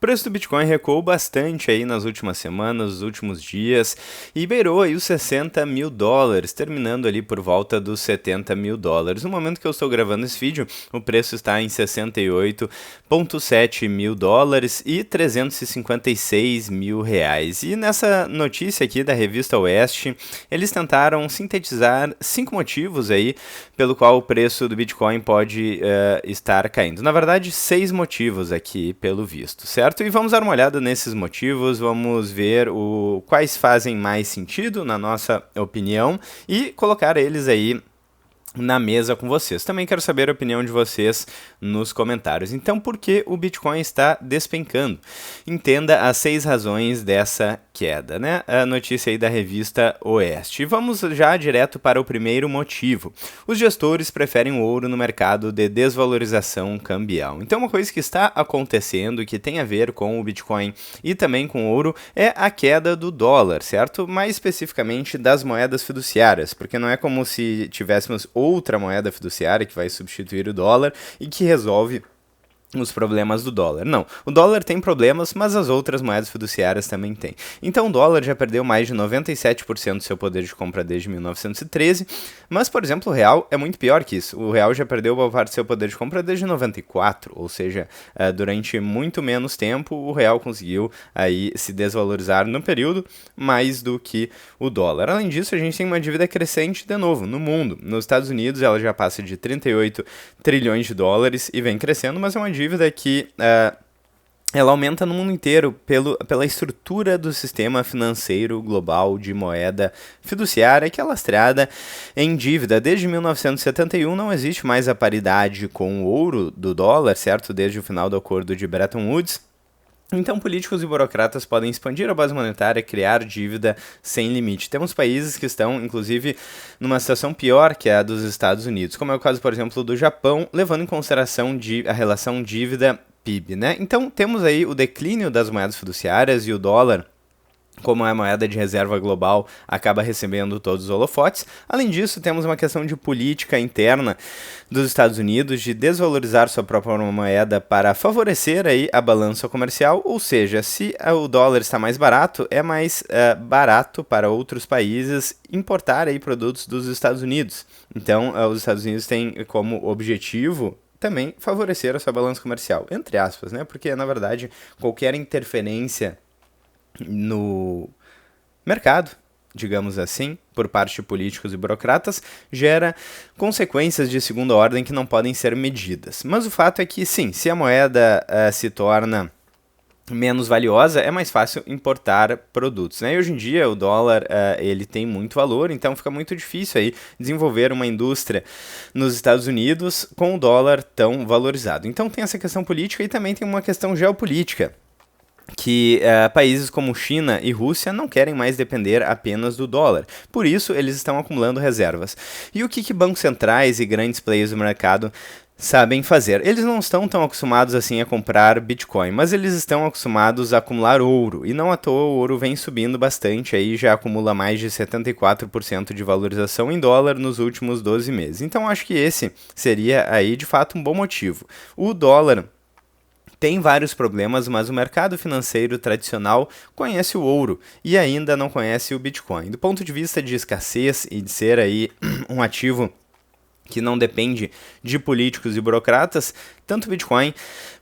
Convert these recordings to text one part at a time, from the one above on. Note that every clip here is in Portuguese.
preço do Bitcoin recuou bastante aí nas últimas semanas, nos últimos dias, e beirou aí os 60 mil dólares, terminando ali por volta dos 70 mil dólares. No momento que eu estou gravando esse vídeo, o preço está em 68,7 mil dólares e 356 mil reais. E nessa notícia aqui da revista Oeste, eles tentaram sintetizar 5 motivos aí pelo qual o preço do Bitcoin pode estar caindo. Na verdade, 6 motivos aqui pelo visto, certo? E vamos dar uma olhada nesses motivos, vamos ver quais fazem mais sentido na nossa opinião e colocar eles aí na mesa com vocês. Também quero saber a opinião de vocês nos comentários. Então, por que o Bitcoin está despencando? Entenda as 6 razões dessa queda, né? A notícia aí da revista Oeste. E vamos já direto para o primeiro motivo. Os gestores preferem o ouro no mercado de desvalorização cambial. Então, uma coisa que está acontecendo, que tem a ver com o Bitcoin e também com o ouro, é a queda do dólar, certo? Mais especificamente das moedas fiduciárias, porque não é como se tivéssemos outra moeda fiduciária que vai substituir o dólar e que resolve os problemas do dólar. Não, o dólar tem problemas, mas as outras moedas fiduciárias também têm. Então o dólar já perdeu mais de 97% do seu poder de compra desde 1913, mas, por exemplo, o real é muito pior que isso. O real já perdeu boa parte do seu poder de compra desde 94, ou seja, durante muito menos tempo o real conseguiu aí se desvalorizar no período mais do que o dólar. Além disso, a gente tem uma dívida crescente de novo no mundo. Nos Estados Unidos ela já passa de 38 trilhões de dólares e vem crescendo, mas é uma dívida que ela aumenta no mundo inteiro pela estrutura do sistema financeiro global de moeda fiduciária que é lastreada em dívida. Desde 1971 não existe mais a paridade com o ouro do dólar, certo? Desde o final do acordo de Bretton Woods. Então, políticos e burocratas podem expandir a base monetária, criar dívida sem limite. Temos países que estão, inclusive, numa situação pior que a dos Estados Unidos, como é o caso, por exemplo, do Japão, levando em consideração a relação dívida-PIB, né? Então, temos aí o declínio das moedas fiduciárias e o dólar, como é a moeda de reserva global, acaba recebendo todos os holofotes. Além disso, temos uma questão de política interna dos Estados Unidos de desvalorizar sua própria moeda para favorecer aí a balança comercial, ou seja, se o dólar está mais barato, é mais barato para outros países importar aí produtos dos Estados Unidos. Então, os Estados Unidos têm como objetivo também favorecer a sua balança comercial, entre aspas, né? Porque, na verdade, qualquer interferência no mercado, digamos assim, por parte de políticos e burocratas, gera consequências de segunda ordem que não podem ser medidas. Mas o fato é que, sim, se a moeda se torna menos valiosa, é mais fácil importar produtos, né? E hoje em dia o dólar ele tem muito valor, então fica muito difícil aí desenvolver uma indústria nos Estados Unidos com o dólar tão valorizado. Então tem essa questão política e também tem uma questão geopolítica, que países como China e Rússia não querem mais depender apenas do dólar. Por isso, eles estão acumulando reservas. E o que bancos centrais e grandes players do mercado sabem fazer? Eles não estão tão acostumados assim a comprar Bitcoin, mas eles estão acostumados a acumular ouro. E não à toa o ouro vem subindo bastante, aí já acumula mais de 74% de valorização em dólar nos últimos 12 meses. Então acho que esse seria aí de fato um bom motivo. O dólar tem vários problemas, mas o mercado financeiro tradicional conhece o ouro e ainda não conhece o Bitcoin. Do ponto de vista de escassez e de ser aí um ativo que não depende de políticos e burocratas, tanto o Bitcoin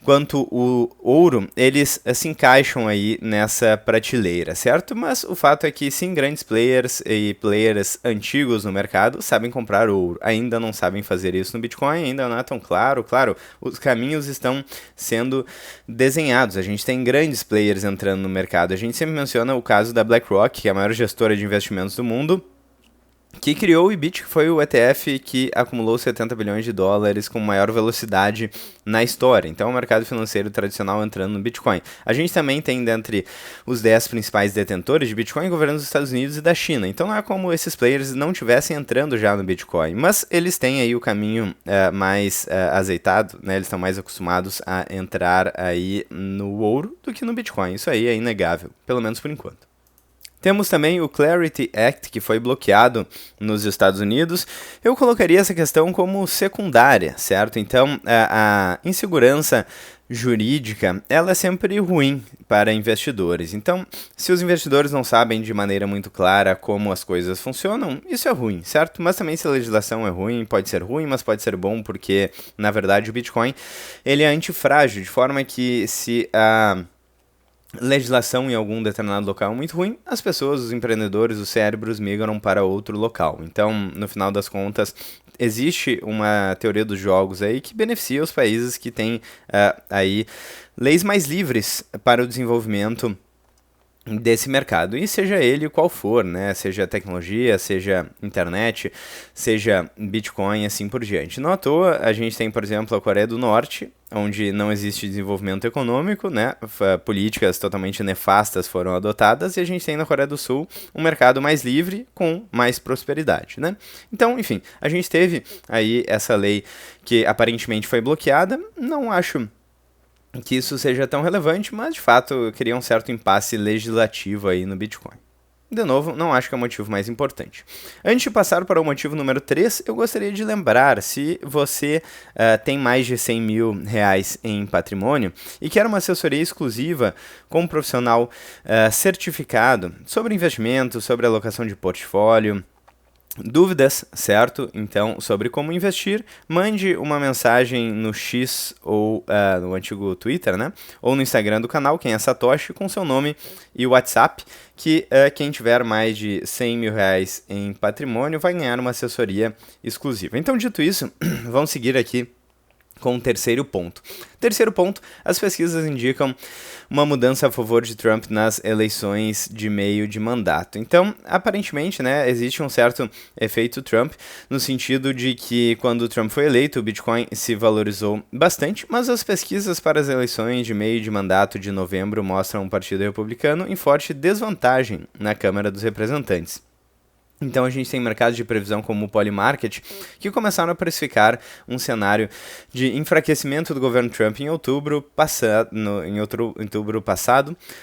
quanto o ouro, eles se encaixam aí nessa prateleira, certo? Mas o fato é que sim, grandes players e players antigos no mercado sabem comprar ouro, ainda não sabem fazer isso no Bitcoin, ainda não é tão claro. Claro, os caminhos estão sendo desenhados, a gente tem grandes players entrando no mercado, a gente sempre menciona o caso da BlackRock, que é a maior gestora de investimentos do mundo, que criou o IBIT, que foi o ETF que acumulou 70 bilhões de dólares com maior velocidade na história. Então, é o mercado financeiro tradicional entrando no Bitcoin. A gente também tem dentre os 10 principais detentores de Bitcoin governos dos Estados Unidos e da China. Então, não é como esses players não estivessem entrando já no Bitcoin, mas eles têm aí o caminho mais azeitado, né? Eles estão mais acostumados a entrar aí no ouro do que no Bitcoin. Isso aí é inegável, pelo menos por enquanto. Temos também o Clarity Act, que foi bloqueado nos Estados Unidos. Eu colocaria essa questão como secundária, certo? Então, a insegurança jurídica, ela é sempre ruim para investidores. Então, se os investidores não sabem de maneira muito clara como as coisas funcionam, isso é ruim, certo? Mas também se a legislação é ruim, pode ser ruim, mas pode ser bom, porque, na verdade, o Bitcoin ele é antifrágil, de forma que se a legislação em algum determinado local é muito ruim, as pessoas, os empreendedores, os cérebros migram para outro local. Então, no final das contas, existe uma teoria dos jogos aí que beneficia os países que têm aí leis mais livres para o desenvolvimento desse mercado, e seja ele qual for, né, seja tecnologia, seja internet, seja Bitcoin, assim por diante. Não à toa, a gente tem, por exemplo, a Coreia do Norte, onde não existe desenvolvimento econômico, né, políticas totalmente nefastas foram adotadas, e a gente tem na Coreia do Sul um mercado mais livre, com mais prosperidade, né. Então, enfim, a gente teve aí essa lei que aparentemente foi bloqueada, não acho que isso seja tão relevante, mas de fato cria um certo impasse legislativo aí no Bitcoin. De novo, não acho que é o motivo mais importante. Antes de passar para o motivo número 3, eu gostaria de lembrar, se você tem mais de 100 mil reais em patrimônio e quer uma assessoria exclusiva com um profissional certificado sobre investimento, sobre alocação de portfólio, dúvidas, certo? Então, sobre como investir, mande uma mensagem no X ou no antigo Twitter, né? Ou no Instagram do canal, quem é Satoshi, com seu nome e o WhatsApp, que quem tiver mais de 100 mil reais em patrimônio vai ganhar uma assessoria exclusiva. Então, dito isso, vamos seguir aqui com o terceiro ponto. Terceiro ponto, as pesquisas indicam uma mudança a favor de Trump nas eleições de meio de mandato. Então, aparentemente, né, existe um certo efeito Trump, no sentido de que quando o Trump foi eleito, o Bitcoin se valorizou bastante, mas as pesquisas para as eleições de meio de mandato de novembro mostram um partido republicano em forte desvantagem na Câmara dos Representantes. Então a gente tem mercados de previsão como o Polymarket, que começaram a precificar um cenário de enfraquecimento do governo Trump em outubro passado,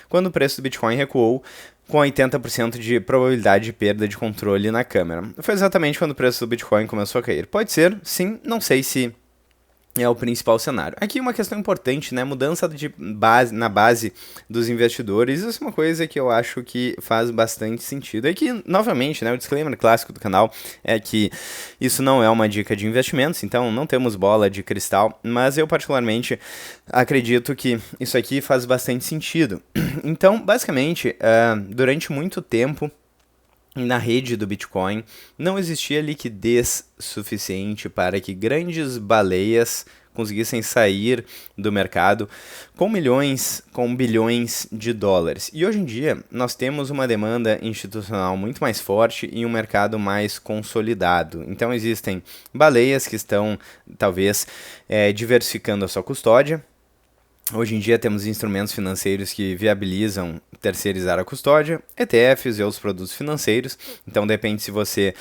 quando o preço do Bitcoin recuou com 80% de probabilidade de perda de controle na Câmara. Foi exatamente quando o preço do Bitcoin começou a cair. Pode ser, sim, não sei se é o principal cenário. Aqui uma questão importante, né? Mudança de base, na base dos investidores. Isso é uma coisa que eu acho que faz bastante sentido. É que, novamente, né, o disclaimer clássico do canal é que isso não é uma dica de investimentos, então não temos bola de cristal, mas eu particularmente acredito que isso aqui faz bastante sentido. Então, basicamente, durante muito tempo, na rede do Bitcoin, não existia liquidez suficiente para que grandes baleias conseguissem sair do mercado com milhões, com bilhões de dólares. E hoje em dia, nós temos uma demanda institucional muito mais forte e um mercado mais consolidado. Então existem baleias que estão, talvez, diversificando a sua custódia. Hoje em dia temos instrumentos financeiros que viabilizam terceirizar a custódia, ETFs e outros produtos financeiros. Então depende se você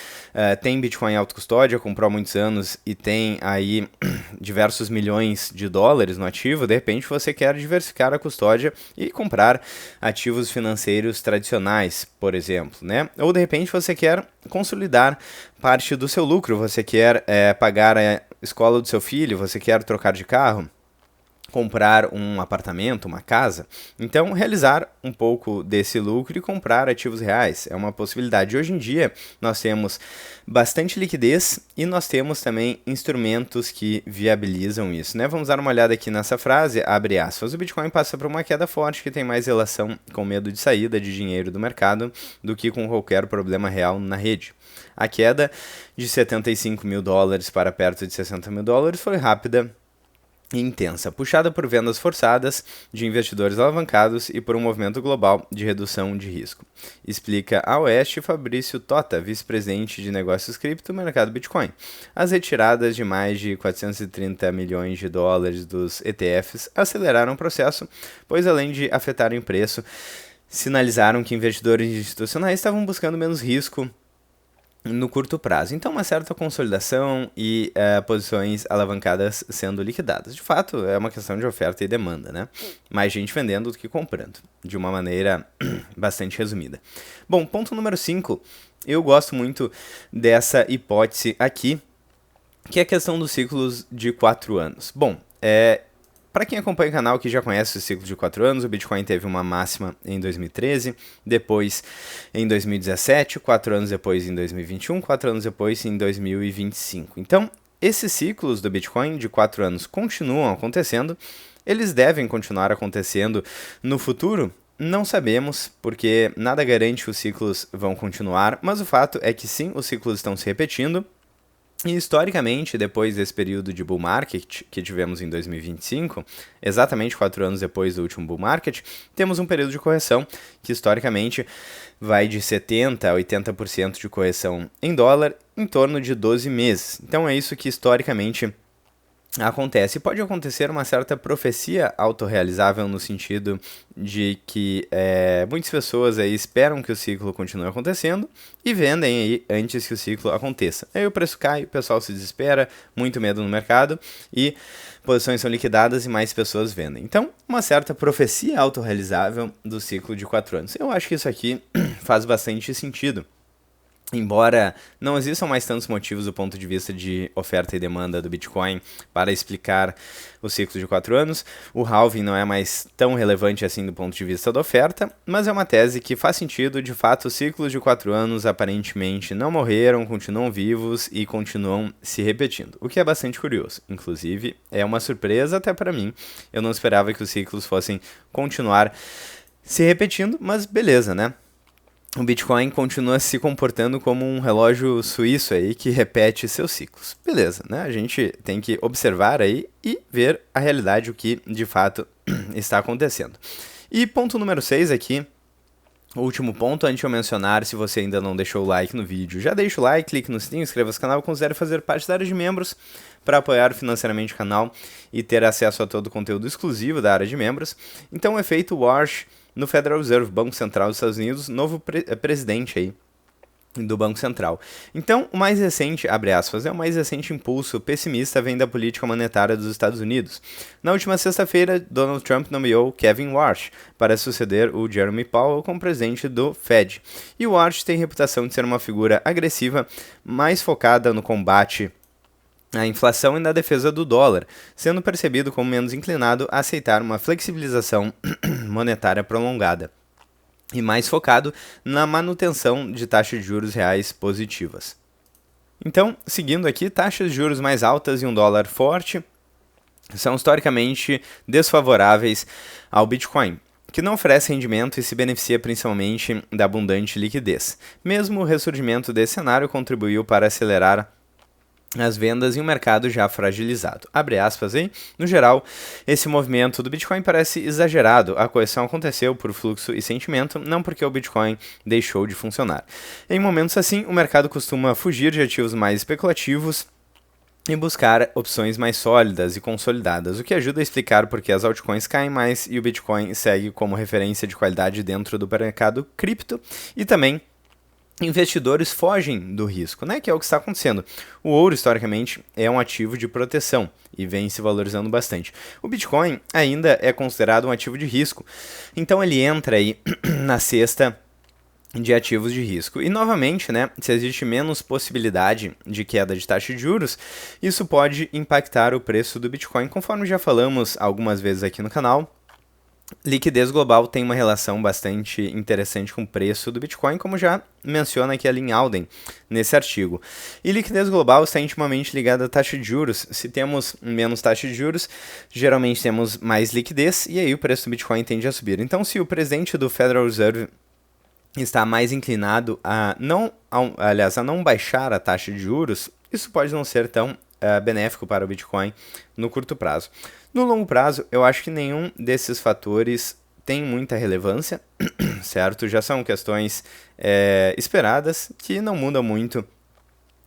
tem Bitcoin em autocustódia, comprou há muitos anos e tem aí diversos milhões de dólares no ativo, de repente você quer diversificar a custódia e comprar ativos financeiros tradicionais, por exemplo, né? Ou de repente você quer consolidar parte do seu lucro, você quer pagar a escola do seu filho, você quer trocar de carro, comprar um apartamento, uma casa. Então, realizar um pouco desse lucro e comprar ativos reais é uma possibilidade. Hoje em dia, nós temos bastante liquidez e nós temos também instrumentos que viabilizam isso, né? Vamos dar uma olhada aqui nessa frase, abre aspas. O Bitcoin passa por uma queda forte que tem mais relação com medo de saída de dinheiro do mercado do que com qualquer problema real na rede. A queda de 75 mil dólares para perto de 60 mil dólares foi rápida e intensa, puxada por vendas forçadas de investidores alavancados e por um movimento global de redução de risco. Explica a Oeste Fabrício Tota, vice-presidente de negócios cripto no mercado Bitcoin. As retiradas de mais de 430 milhões de dólares dos ETFs aceleraram o processo, pois além de afetarem o preço, sinalizaram que investidores institucionais estavam buscando menos risco no curto prazo. Então, uma certa consolidação e posições alavancadas sendo liquidadas. De fato, é uma questão de oferta e demanda, né? Mais gente vendendo do que comprando, de uma maneira bastante resumida. Bom, ponto número 5. Eu gosto muito dessa hipótese aqui, que é a questão dos ciclos de 4 anos. Bom, para quem acompanha o canal que já conhece o ciclo de 4 anos, o Bitcoin teve uma máxima em 2013, depois em 2017, 4 anos depois em 2021, 4 anos depois em 2025. Então, esses ciclos do Bitcoin de 4 anos continuam acontecendo, eles devem continuar acontecendo no futuro? Não sabemos, porque nada garante que os ciclos vão continuar, mas o fato é que sim, os ciclos estão se repetindo. E historicamente, depois desse período de bull market que tivemos em 2025, exatamente 4 anos depois do último bull market, temos um período de correção que historicamente vai de 70% a 80% de correção em dólar em torno de 12 meses. Então é isso que historicamente acontece. Pode acontecer uma certa profecia autorrealizável no sentido de que muitas pessoas aí esperam que o ciclo continue acontecendo e vendem aí antes que o ciclo aconteça. Aí o preço cai, o pessoal se desespera, muito medo no mercado e posições são liquidadas e mais pessoas vendem. Então, uma certa profecia autorrealizável do ciclo de 4 anos. Eu acho que isso aqui faz bastante sentido. Embora não existam mais tantos motivos do ponto de vista de oferta e demanda do Bitcoin para explicar o ciclo de 4 anos, o halving não é mais tão relevante assim do ponto de vista da oferta, mas é uma tese que faz sentido. De fato, os ciclos de 4 anos aparentemente não morreram, continuam vivos e continuam se repetindo, o que é bastante curioso. Inclusive, é uma surpresa até para mim. Eu não esperava que os ciclos fossem continuar se repetindo, mas beleza, né? O Bitcoin continua se comportando como um relógio suíço aí que repete seus ciclos. Beleza, né? A gente tem que observar aí e ver a realidade, o que de fato está acontecendo. E ponto número 6 aqui, o último ponto, antes de eu mencionar, se você ainda não deixou o like no vídeo, já deixa o like, clique no sininho, inscreva-se no canal, considere fazer parte da área de membros para apoiar financeiramente o canal e ter acesso a todo o conteúdo exclusivo da área de membros. Então, o efeito wash no Federal Reserve, Banco Central dos Estados Unidos, novo presidente aí do Banco Central. Então, o mais recente, abre aspas, o mais recente impulso pessimista vem da política monetária dos Estados Unidos. Na última sexta-feira, Donald Trump nomeou Kevin Warsh para suceder o Jeremy Powell como presidente do Fed. E o Warsh tem reputação de ser uma figura agressiva, mais focada no combate à inflação e na defesa do dólar, sendo percebido como menos inclinado a aceitar uma flexibilização monetária prolongada e mais focado na manutenção de taxas de juros reais positivas. Então, seguindo aqui, taxas de juros mais altas e um dólar forte são historicamente desfavoráveis ao Bitcoin, que não oferece rendimento e se beneficia principalmente da abundante liquidez. Mesmo o ressurgimento desse cenário contribuiu para acelerar as vendas em um mercado já fragilizado. Abre aspas aí. No geral, esse movimento do Bitcoin parece exagerado. A correção aconteceu por fluxo e sentimento, não porque o Bitcoin deixou de funcionar. Em momentos assim, o mercado costuma fugir de ativos mais especulativos e buscar opções mais sólidas e consolidadas, o que ajuda a explicar por que as altcoins caem mais e o Bitcoin segue como referência de qualidade dentro do mercado cripto e também investidores fogem do risco, né? Que é o que está acontecendo. O ouro, historicamente, é um ativo de proteção e vem se valorizando bastante. O Bitcoin ainda é considerado um ativo de risco, então ele entra aí na cesta de ativos de risco. E novamente, né, se existe menos possibilidade de queda de taxa de juros, isso pode impactar o preço do Bitcoin, conforme já falamos algumas vezes aqui no canal. Liquidez global tem uma relação bastante interessante com o preço do Bitcoin, como já menciona aqui a Lynn Alden nesse artigo. E liquidez global está intimamente ligada à taxa de juros. Se temos menos taxa de juros, geralmente temos mais liquidez e aí o preço do Bitcoin tende a subir. Então, se o presidente do Federal Reserve está mais inclinado a não baixar a taxa de juros, isso pode não ser tão benéfico para o Bitcoin no curto prazo. No longo prazo, eu acho que nenhum desses fatores tem muita relevância, certo? Já são questões esperadas que não mudam muito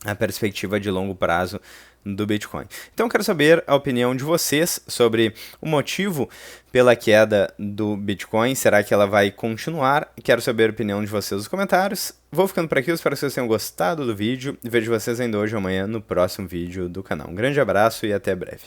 a perspectiva de longo prazo do Bitcoin. Então eu quero saber a opinião de vocês sobre o motivo pela queda do Bitcoin. Será que ela vai continuar? Quero saber a opinião de vocês nos comentários. Vou ficando por aqui, eu espero que vocês tenham gostado do vídeo. Vejo vocês ainda hoje ou amanhã no próximo vídeo do canal. Um grande abraço e até breve.